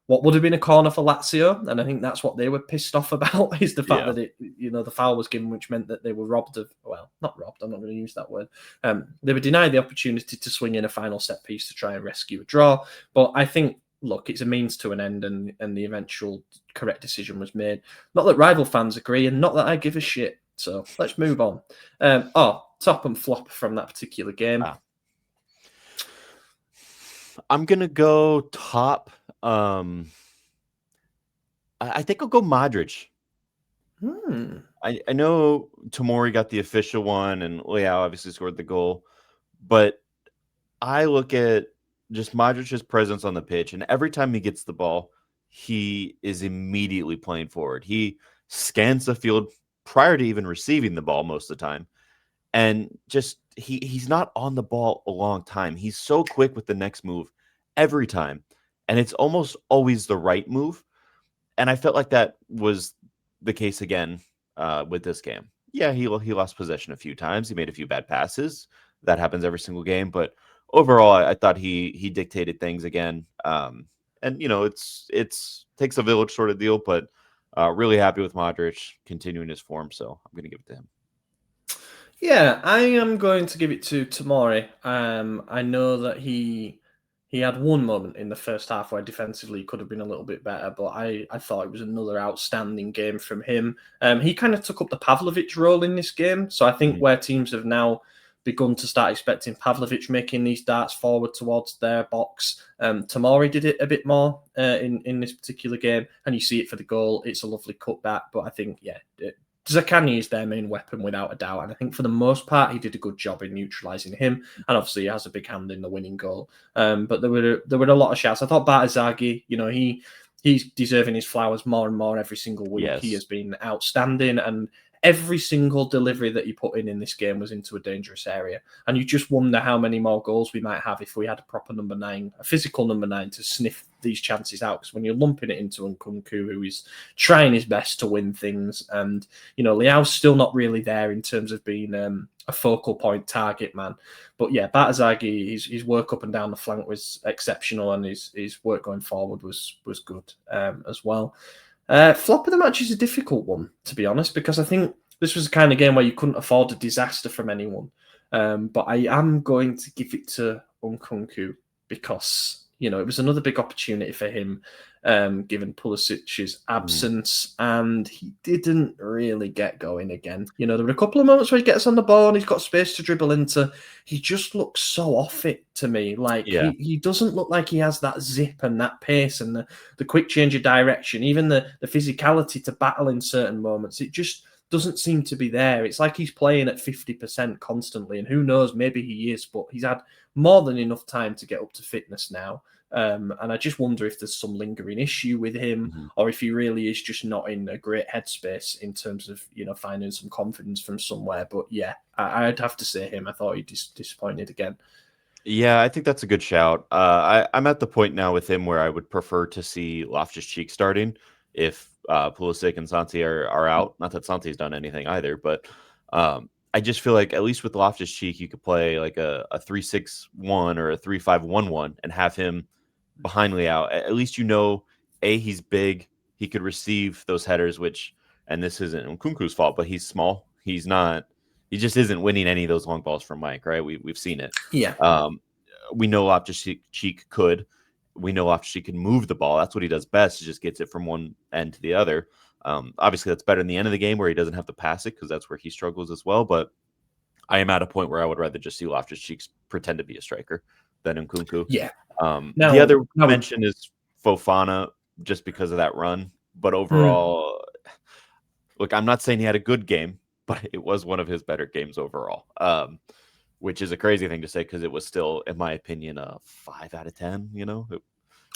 what would have been a corner for Lazio, and I think that's what they were pissed off about, is the fact that the foul was given, which meant that they were robbed of, well, not robbed, I'm not going to use that word. They were denied the opportunity to swing in a final set piece to try and rescue a draw. But I think, look, it's a means to an end, and the eventual correct decision was made. Not that rival fans agree, and not that I give a shit. So let's move on. Top and flop from that particular game. I'm gonna go top. I think I'll go Modric. I know Tomori got the official one, and Leao obviously scored the goal, but I look at just Modric's presence on the pitch, and every time he gets the ball, he is immediately playing forward. He scans the field prior to even receiving the ball most of the time, and just he's not on the ball a long time. He's so quick with the next move every time, and it's almost always the right move. And I felt like that was the case again with this game. Yeah, he lost possession a few times. He made a few bad passes. That happens every single game. But overall, I thought he dictated things again. And it's takes a village sort of deal. But really happy with Modric continuing his form. So I'm going to give it to him. Yeah, I am going to give it to Tomori. I know that he had one moment in the first half where defensively he could have been a little bit better, but I thought it was another outstanding game from him. He kind of took up the Pavlovic role in this game, so I think where teams have now begun to start expecting Pavlovic making these darts forward towards their box, Tomori did it a bit more in this particular game, and you see it for the goal. It's a lovely cutback, but I think, Zaccagni is their main weapon without a doubt, and I think for the most part he did a good job in neutralising him, and obviously he has a big hand in the winning goal. But there were a lot of shouts. I thought Bartazagi, he's deserving his flowers more and more every single week. Yes. He has been outstanding, and every single delivery that he put in this game was into a dangerous area. And you just wonder how many more goals we might have if we had a proper number 9, a physical number 9 to sniff these chances out. Because when you're lumping it into Nkunku, who is trying his best to win things, and, Leao's still not really there in terms of being a focal point target man. But yeah, Bartazagi, his work up and down the flank was exceptional, and his work going forward was good as well. Flop of the match is a difficult one, to be honest, because I think this was the kind of game where you couldn't afford a disaster from anyone. But I am going to give it to Nkunku because, it was another big opportunity for him, given Pulisic's absence, and he didn't really get going again. There were a couple of moments where he gets on the ball and he's got space to dribble into. He just looks so off it to me. He doesn't look like he has that zip and that pace and the quick change of direction, even the physicality to battle in certain moments. It just doesn't seem to be there. It's like he's playing at 50% constantly, and who knows, maybe he is, but he's had more than enough time to get up to fitness now. And I just wonder if there's some lingering issue with him, or if he really is just not in a great headspace in terms of, finding some confidence from somewhere. But yeah, I'd have to say him. I thought he disappointed again. Yeah, I think that's a good shout. I'm at the point now with him where I would prefer to see Loftus-Cheek starting if Pulisic and Santi are out. Not that Santi's done anything either, but I just feel like at least with Loftus-Cheek, you could play like a 3-6-1 or a 3-5-1-1 and have him behind Leao. At least he's big. He could receive those headers, and this isn't Nkunku's fault, but he's small. He just isn't winning any of those long balls from Mike, right? We've seen it. Yeah. We know Loftus-Cheek could. We know Loftus-Cheek can move the ball. That's what he does best. He just gets it from one end to the other. Obviously, that's better in the end of the game where he doesn't have to pass it because that's where he struggles as well. But I am at a point where I would rather just see Loftus-Cheek pretend to be a striker than Nkunku. Yeah. The other mention is Fofana just because of that run. But overall, look, I'm not saying he had a good game, but it was one of his better games overall, which is a crazy thing to say because it was still, in my opinion, a 5 out of 10. It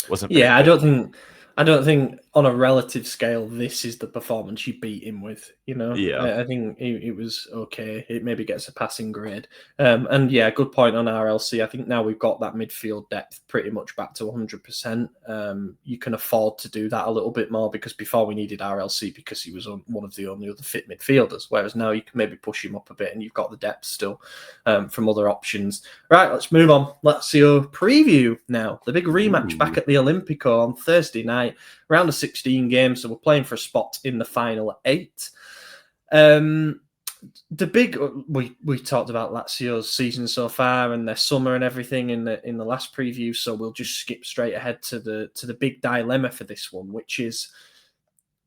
wasn't. Yeah, I don't think on a relative scale, this is the performance you beat him with. Yeah. I think it was okay. It maybe gets a passing grade. And yeah, good point on RLC. I think now we've got that midfield depth pretty much back to 100%. You can afford to do that a little bit more because before we needed RLC because he was one of the only other fit midfielders. Whereas now you can maybe push him up a bit and you've got the depth still from other options. Right, let's move on. Lazio preview now. The big rematch back at the Olimpico on Thursday night. Round of 16 games, so we're playing for a spot in the final 8. We talked about Lazio's season so far and their summer and everything in the last preview, so we'll just skip straight ahead to the big dilemma for this one, which is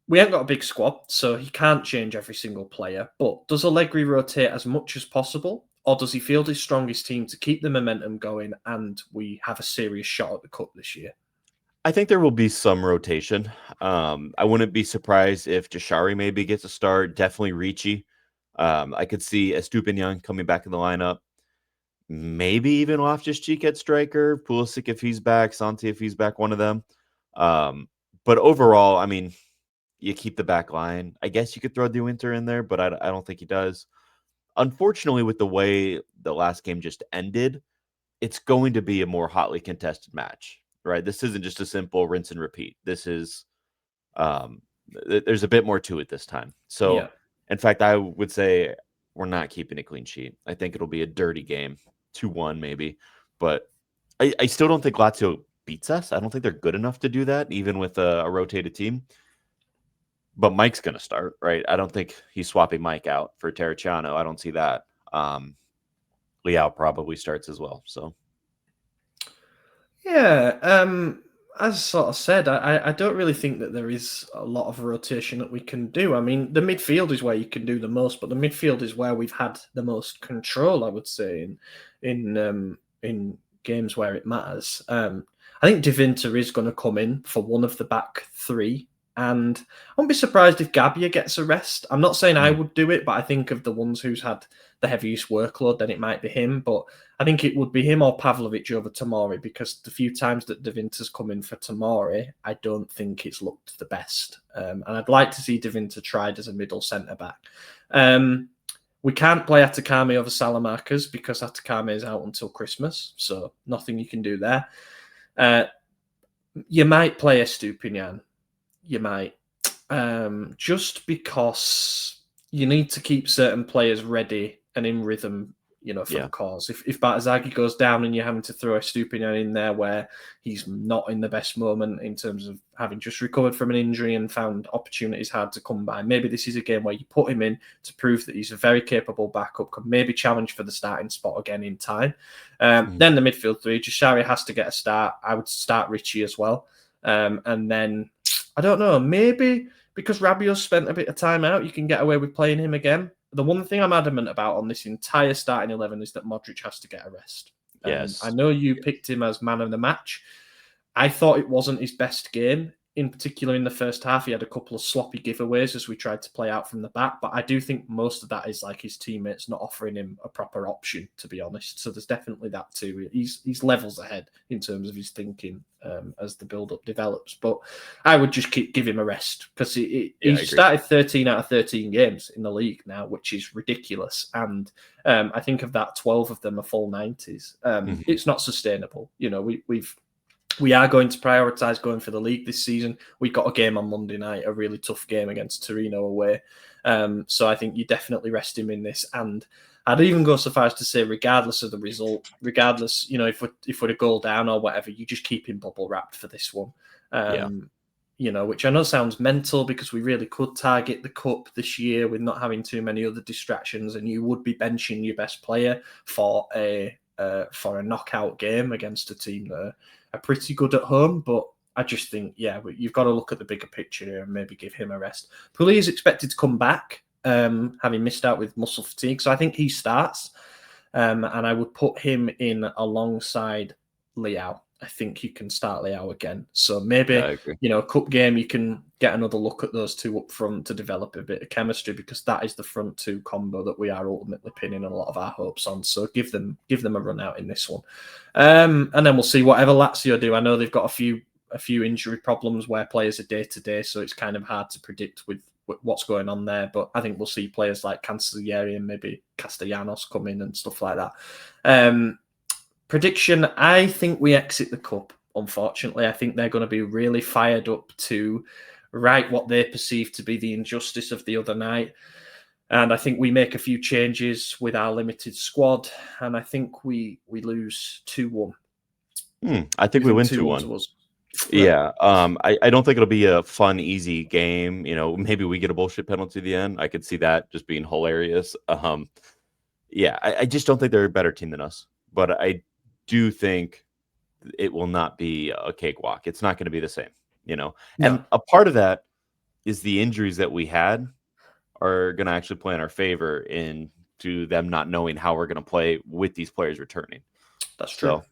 we haven't got a big squad, so he can't change every single player. But does Allegri rotate as much as possible, or does he field his strongest team to keep the momentum going and we have a serious shot at the cup this year? I think there will be some rotation. I wouldn't be surprised if Jashari maybe gets a start. Definitely Ricci. I could see Estupiñán coming back in the lineup. Maybe even Loftus-Cheek at striker. Pulisic if he's back. Santi if he's back. One of them. But overall, I mean, you keep the back line. I guess you could throw De Winter in there, but I don't think he does. Unfortunately, with the way the last game just ended, it's going to be a more hotly contested match, right? This isn't just a simple rinse and repeat. This is, there's a bit more to it this time. So, in fact, I would say we're not keeping a clean sheet. I think it'll be a dirty game, 2-1 maybe. But I still don't think Lazio beats us. I don't think they're good enough to do that, even with a rotated team. But Mike's going to start, right? I don't think he's swapping Mike out for Terracciano. I don't see that. Leao probably starts as well. So, yeah, as I sort of said, I don't really think that there is a lot of rotation that we can do. I mean, the midfield is where you can do the most, but the midfield is where we've had the most control, I would say, in games where it matters. I think De Winter is going to come in for one of the back three. And I won't be surprised if Gabbia gets a rest. I'm not saying I would do it, but I think of the ones who's had the heaviest workload, then it might be him. But I think it would be him or Pavlovic over Tomori, because the few times that De Winter's come in for Tomori, I don't think it's looked the best. And I'd like to see De Winter tried as a middle centre-back. We can't play Atakame over Salamanca's because Atakame is out until Christmas, so nothing you can do there. You might play Estupiñán. You might, just because you need to keep certain players ready and in rhythm, for the cause. If Bartazagi goes down and you're having to throw a Estupiñán in there where he's not in the best moment in terms of having just recovered from an injury and found opportunities hard to come by, maybe this is a game where you put him in to prove that he's a very capable backup, could maybe challenge for the starting spot again in time. Then the midfield three, Jashari has to get a start. I would start Ricci as well. And then, I don't know, maybe because Rabiot spent a bit of time out, you can get away with playing him again. The one thing I'm adamant about on this entire starting 11 is that Modric has to get a rest. Yes. I know you picked him as man of the match. I thought it wasn't his best game. In particular, in the first half, he had a couple of sloppy giveaways as we tried to play out from the back. But I do think most of that is like his teammates not offering him a proper option, to be honest. So there's definitely that too. He's levels ahead in terms of his thinking as the build-up develops. But I would just give him a rest, because he started 13 out of 13 games in the league now, which is ridiculous. And I think of that, 12 of them are full 90s. It's not sustainable. We are going to prioritise going for the league this season. We got a game on Monday night, a really tough game against Torino away. So I think you definitely rest him in this. And I'd even go so far as to say, regardless of the result, regardless, if we're a goal down or whatever, you just keep him bubble wrapped for this one. Which I know sounds mental, because we really could target the cup this year with not having too many other distractions, and you would be benching your best player for a knockout game against a team that are pretty good at home. But I just think, you've got to look at the bigger picture here and maybe give him a rest. Pulisic is expected to come back, having missed out with muscle fatigue, so I think he starts, and I would put him in alongside Leao. I think you can start Leao again. So maybe, a cup game, you can get another look at those two up front to develop a bit of chemistry, because that is the front two combo that we are ultimately pinning a lot of our hopes on. So give them a run out in this one. And then we'll see whatever Lazio do. I know they've got a few injury problems where players are day to day, so it's kind of hard to predict with what's going on there. But I think we'll see players like Cancellieri and maybe Castellanos come in and stuff like that. Prediction, I think we exit the cup, unfortunately. I think they're going to be really fired up to right what they perceive to be the injustice of the other night. And I think we make a few changes with our limited squad, and I think we lose 2-1. I think we win 2-1. Yeah. I don't think it'll be a fun, easy game. Maybe we get a bullshit penalty at the end. I could see that just being hilarious. I just don't think they're a better team than us. But I do think it will not be a cakewalk. It's not going to be the same, And a part of that is the injuries that we had are going to actually play in our favor in to them not knowing how we're going to play with these players returning. That's true. So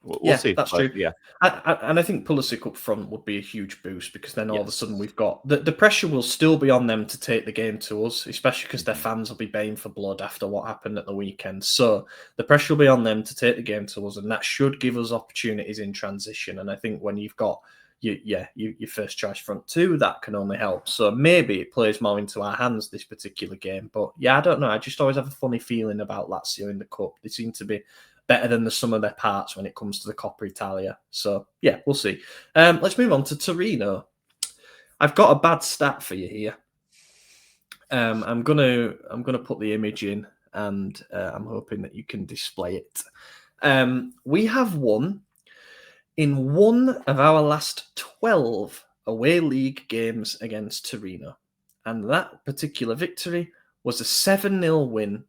we'll see. That's true. Yeah. And I think Pulisic up front would be a huge boost, because then all of a sudden we've got the pressure will still be on them to take the game to us, especially because their fans will be baying for blood after what happened at the weekend. So the pressure will be on them to take the game to us, and that should give us opportunities in transition. And I think when you've got your first choice front two, that can only help. So maybe it plays more into our hands this particular game. But yeah, I don't know. I just always have a funny feeling about Lazio in the cup. They seem to be better than the sum of their parts when it comes to the Coppa Italia. So yeah, we'll see. Let's move on to Torino. I've got a bad stat for you here. I'm gonna put the image in, and I'm hoping that you can display it. We have won in one of our last 12 away league games against Torino, and that particular victory was a 7-0 win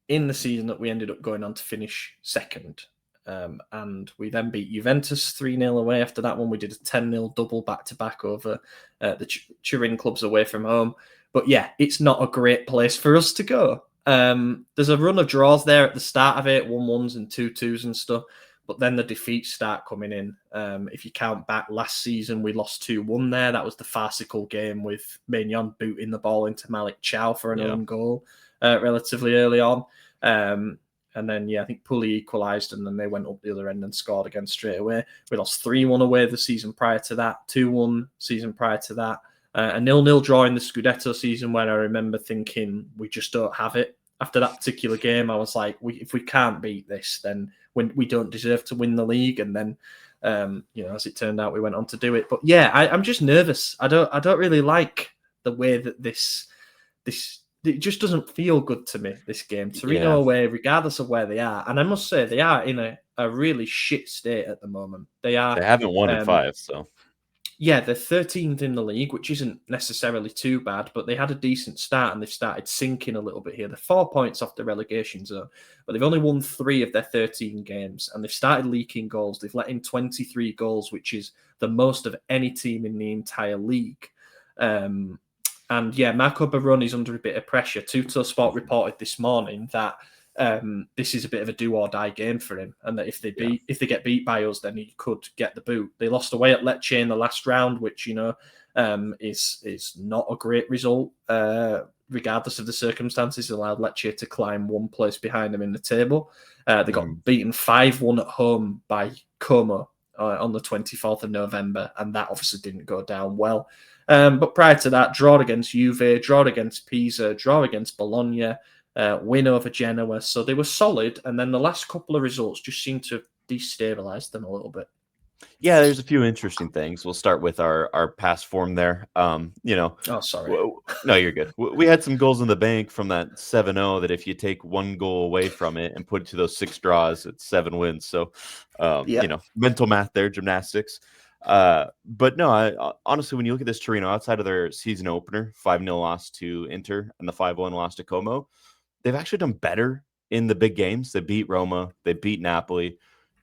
in the season that we ended up going on to finish second. And we then beat Juventus 3-0 away. After that one, we did a 10-0 double back-to-back over the Turin clubs away from home. But yeah, it's not a great place for us to go. There's a run of draws there at the start of it, 1-1s and 2-2s and stuff. But then the defeats start coming in. If you count back last season, we lost 2-1 there. That was the farcical game with Maignan booting the ball into Malik Chow for an own goal relatively early on. And then, I think Pulli equalised, and then they went up the other end and scored again straight away. We lost 3-1 away the season prior to that, 2-1 season prior to that, a 0-0 draw in the Scudetto season, where I remember thinking we just don't have it. After that particular game, I was like, if we can't beat this, then we don't deserve to win the league. And then, as it turned out, we went on to do it. But yeah, I'm just nervous. I don't really like the way that this it just doesn't feel good to me, this game. Torino away, regardless of where they are. And I must say, they are in a really shit state at the moment. They haven't won in 5, so. Yeah, they're 13th in the league, which isn't necessarily too bad, but they had a decent start and they've started sinking a little bit here. They're 4 points off the relegation zone, but they've only won 3 of their 13 games, and they've started leaking goals. They've let in 23 goals, which is the most of any team in the entire league. And yeah, Marco Baroni's under a bit of pressure. Tuttosport reported this morning that this is a bit of a do-or-die game for him, and that if they get beat by us, then he could get the boot. They lost away at Lecce in the last round, which is not a great result, regardless of the circumstances. It allowed Lecce to climb one place behind them in the table. They got beaten 5-1 at home by Como on the 24th of November, and that obviously didn't go down well. But prior to that, draw against Juve, draw against Pisa, draw against Bologna, win over Genoa. So they were solid, and then the last couple of results just seemed to destabilize them a little bit. Yeah, there's a few interesting things. We'll start with our past form there. Oh, sorry. No, you're good. We had some goals in the bank from that 7-0 that if you take one goal away from it and put it to those 6 draws, it's 7 wins. So, mental math there, gymnastics. But no, honestly, when you look at this Torino, outside of their season opener, 5-0 loss to Inter and the 5-1 loss to Como, they've actually done better in the big games. They beat Roma, they beat Napoli,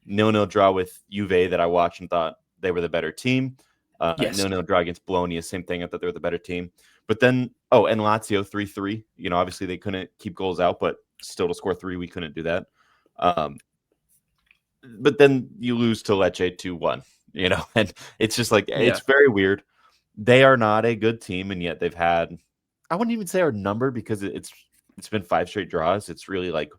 0-0 draw with Juve that I watched and thought they were the better team. 0-0 draw against Bologna, same thing. I thought they were the better team. But then, and Lazio 3-3. Obviously they couldn't keep goals out, but still to score 3, we couldn't do that. But then you lose to Lecce 2-1. And it's just like, it's very weird. They are not a good team, and yet they've had, I wouldn't even say our number, because it's been 5 straight draws. It's really like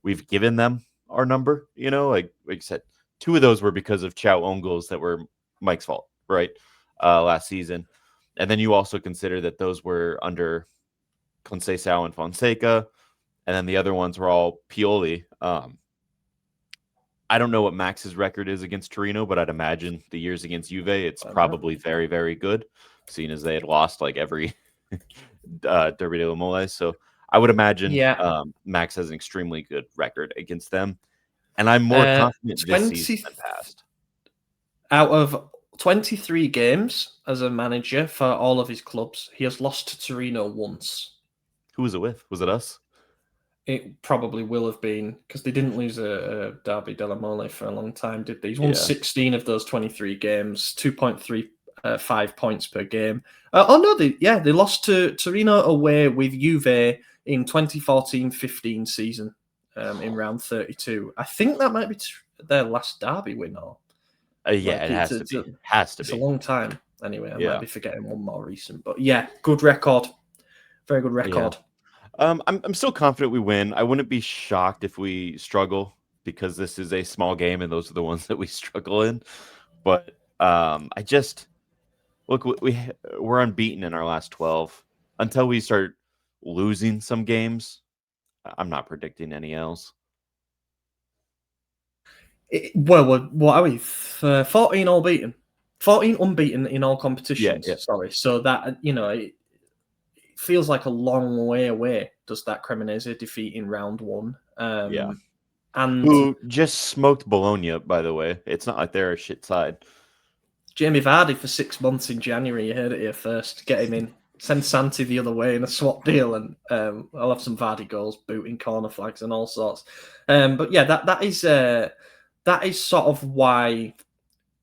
we've given them our number, like I said, 2 of those were because of Chow own goals that were Mike's fault, right? Last season. And then you also consider that those were under Conceição and Fonseca, and then the other ones were all Pioli. I don't know what Max's record is against Torino, but I'd imagine the years against Juve, it's probably very, very good, seeing as they had lost like every Derby de la Mole. So I would imagine Max has an extremely good record against them. And I'm more confident this season than past. Out of 23 games as a manager for all of his clubs, he has lost to Torino once. Who was it with? Was it us? It probably will have been, because they didn't lose a Derby della Mole for a long time, did they? He's won 16 of those 23 games, 2.35 points per game. They lost to Torino away with Juve in 2014-15 season in round 32. I think that might be their last derby win. Or yeah, it has to be. Has to it's be. a long time. Anyway, I Yeah. might be forgetting one more recent. But yeah, good record. Very good record. Yeah. I'm still confident we win. I wouldn't be shocked if we struggle because this is a small game and those are the ones that we struggle in. But I just look, we're unbeaten in our last 12 until we start losing some games. I'm not predicting any else. Well, what are we? 14 all beaten. 14 unbeaten in all competitions. Yeah. Sorry. So that, it feels like a long way away, does that Cremonese defeat in round 1. Yeah. And who just smoked Bologna, by the way. It's not like they're a shit side. Jamie Vardy for 6 months in January. You heard it here first. Get him in. Send Santi the other way in a swap deal, and I'll have some Vardy goals, booting corner flags and all sorts. But yeah, that is sort of why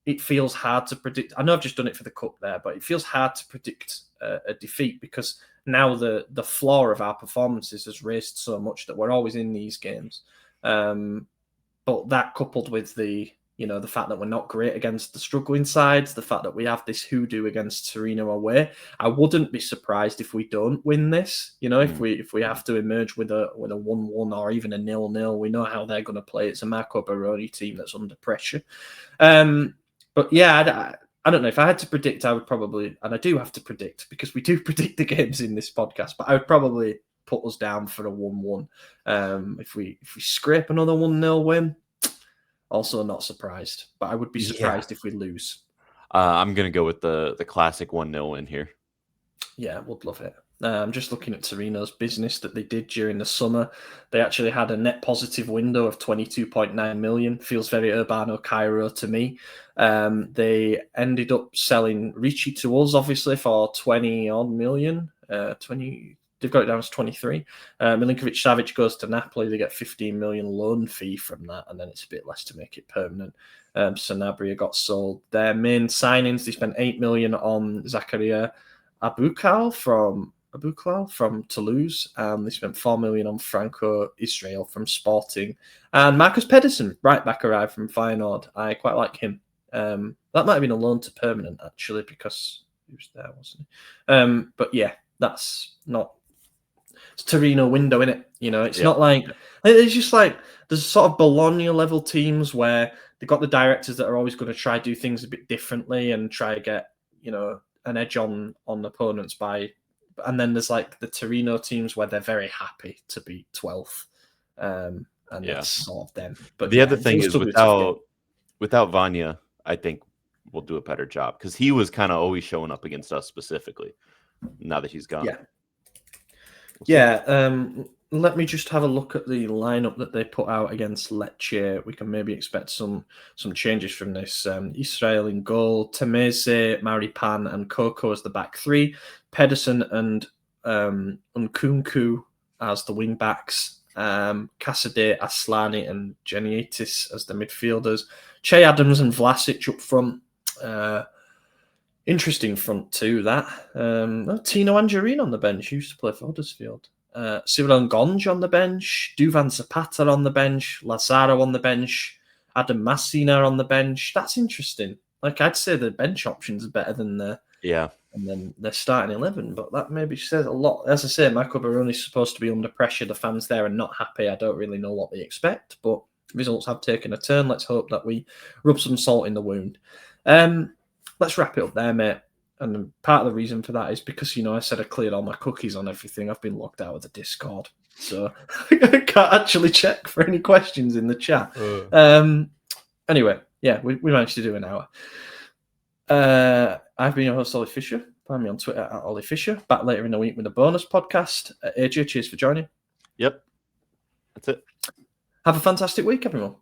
it feels hard to predict. I know I've just done it for the cup there, but it feels hard to predict a defeat because now the floor of our performances has raised so much that we're always in these games. But that coupled with the fact that we're not great against the struggling sides, the fact that we have this hoodoo against Torino away, I wouldn't be surprised if we don't win this. If we have to emerge with a 1-1 or even a 0-0, we know how they're going to play. It's a Marco Baroni team that's under pressure. But yeah, I don't know. If I had to predict, I would probably, and I do have to predict because we do predict the games in this podcast, but I would probably put us down for a 1-1. If we scrape another 1-0 win, also not surprised, but I would be surprised if we lose. I'm going to go with the classic 1-0 win here. Yeah, would love it. I'm just looking at Torino's business that they did during the summer. They actually had a net positive window of 22.9 million. Feels very Urbano Cairo to me. They ended up selling Ricci to us, obviously, for 20-odd million. They've got it down as 23. Milinkovic-Savic goes to Napoli. They get 15 million loan fee from that, and then it's a bit less to make it permanent. Sanabria got sold. Their main signings, they spent 8 million on Zakaria Aboukhlal from Toulouse. They spent 4 million on Franco Israel from Sporting. And Marcus Pedersen, right back, arrived from Feyenoord. I quite like him. That might have been a loan to permanent, actually, because he was there, wasn't he? But yeah, that's not... It's Torino window, innit? It's not like... It's just like there's sort of Bologna-level teams where they've got the directors that are always going to try to do things a bit differently and try to get, an edge on opponents and then there's like the Torino teams where they're very happy to be 12th, and that's sort of them. But the other thing is without Vanya, I think we'll do a better job because he was kind of always showing up against us specifically. Now that he's gone, let me just have a look at the lineup that they put out against Lecce. We can maybe expect some changes from this. Israel in goal, Temese, Maripan, and Coco as the back three. Pedersen and Nkunku as the wing backs. Casadei, Aslani, and Genietis as the midfielders. Che Adams and Vlasic up front. Interesting front two, that. Tino Angerin on the bench. He used to play for Huddersfield. Cyril Gonge on the bench, Duvan Zapata on the bench, Lazaro on the bench, Adam Massina on the bench. That's interesting. Like, I'd say the bench options are better than and then they're starting 11, but that maybe says a lot. As I say, Marco Baroni's supposed to be under pressure. The fans there are not happy. I don't really know what they expect, but results have taken a turn. Let's hope that we rub some salt in the wound. Let's wrap it up there, mate. And part of the reason for that is because, I said I cleared all my cookies on everything. I've been locked out of the Discord. So I can't actually check for any questions in the chat. Anyway, yeah, we managed to do an hour. I've been your host, Ollie Fisher. Find me on Twitter at Ollie Fisher. Back later in the week with a bonus podcast. AJ, cheers for joining. Yep. That's it. Have a fantastic week, everyone.